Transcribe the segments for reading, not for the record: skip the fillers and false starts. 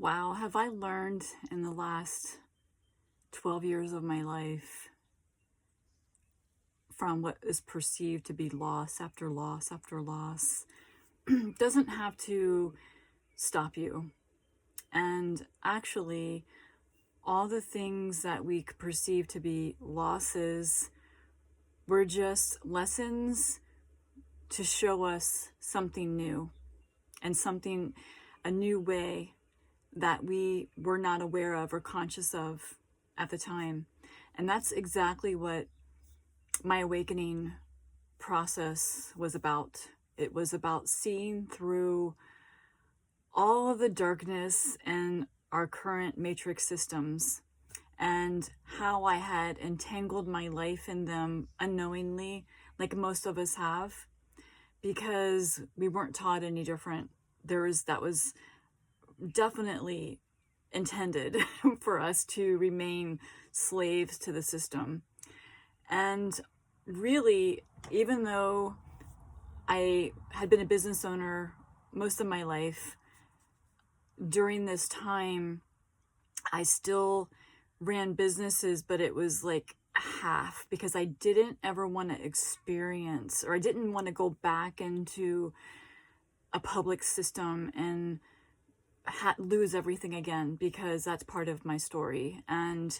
Wow, have I learned in the last 12 years of my life from what is perceived to be loss after loss after loss doesn't have to stop you. And actually, all the things that we perceive to be losses were just lessons to show us something new and a new way that we were not aware of or conscious of at the time. And that's exactly what my awakening process was about. It was about seeing through all of the darkness and our current matrix systems and how I had entangled my life in them unknowingly, like most of us have, because we weren't taught any different. That was definitely intended for us to remain slaves to the system. And really, even though I had been a business owner most of my life, during this time, I still ran businesses, but it was like half because I didn't ever want to experience, or I didn't want to go back into a public system and lose everything again, because that's part of my story. And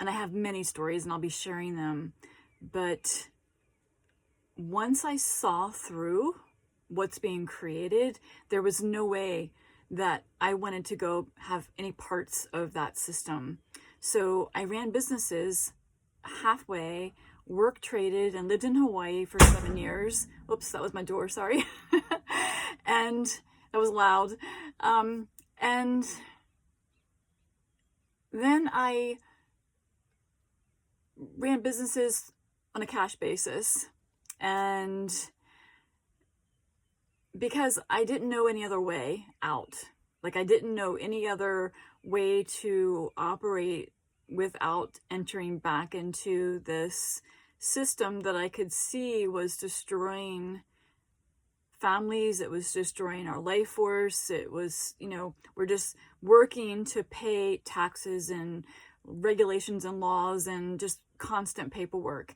I have many stories and I'll be sharing them. But once I saw through what's being created, there was no way that I wanted to go have any parts of that system. So I ran businesses halfway, work traded, and lived in Hawaii for 7 years. Oops, that was my door, sorry. And that was loud. And then I ran businesses on a cash basis. And because I didn't know any other way out, like I didn't know any other way to operate without entering back into this system that I could see was destroying families, it was destroying our life force. It was, we're just working to pay taxes and regulations and laws and just constant paperwork.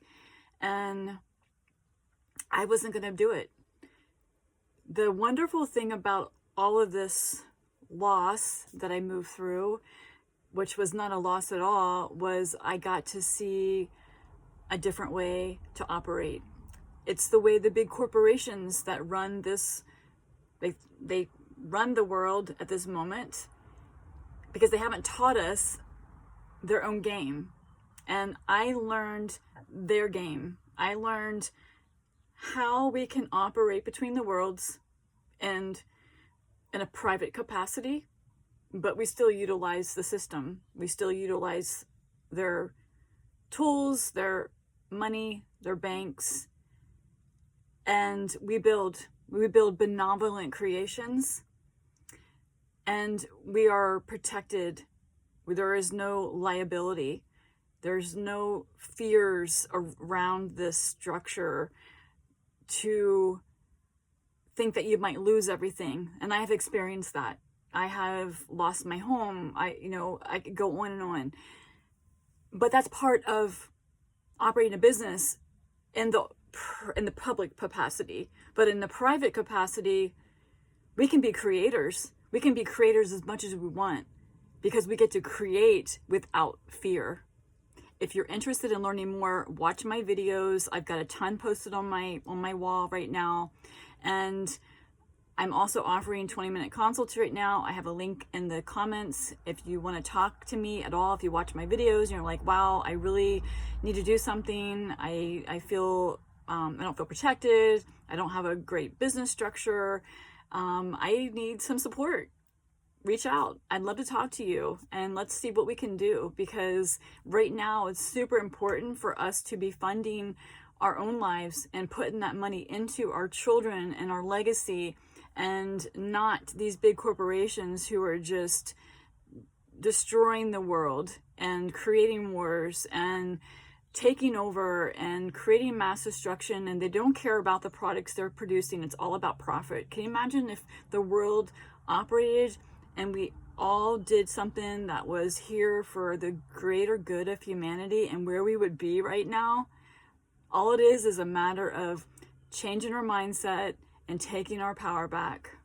And I wasn't going to do it. The wonderful thing about all of this loss that I moved through, which was not a loss at all, was I got to see a different way to operate. It's the way the big corporations that run this, they run the world at this moment, because they haven't taught us their own game. And I learned their game. I learned how we can operate between the worlds and in a private capacity, but we still utilize the system. We still utilize their tools, their money, their banks, and we build benevolent creations, and we are protected. There is no liability. There's no fears around this structure to think that you might lose everything. And I have experienced that. I have lost my home. I could go on and on. But that's part of operating a business in the public capacity. But in the private capacity, we can be creators. We can be creators as much as we want, because we get to create without fear. If you're interested in learning more, watch my videos. I've got a ton posted on my wall right now. And I'm also offering 20-minute consults right now. I have a link in the comments. If you want to talk to me at all, if you watch my videos and you're like, wow, I really need to do something. I feel, I don't feel protected. I don't have a great business structure. I need some support. Reach out. I'd love to talk to you, and let's see what we can do, because right now it's super important for us to be funding our own lives and putting that money into our children and our legacy, and not these big corporations who are just destroying the world and creating wars and taking over and creating mass destruction, and they don't care about the products they're producing. It's all about profit. Can you imagine if the world operated and we all did something that was here for the greater good of humanity and where we would be right now, all it is a matter of changing our mindset and taking our power back.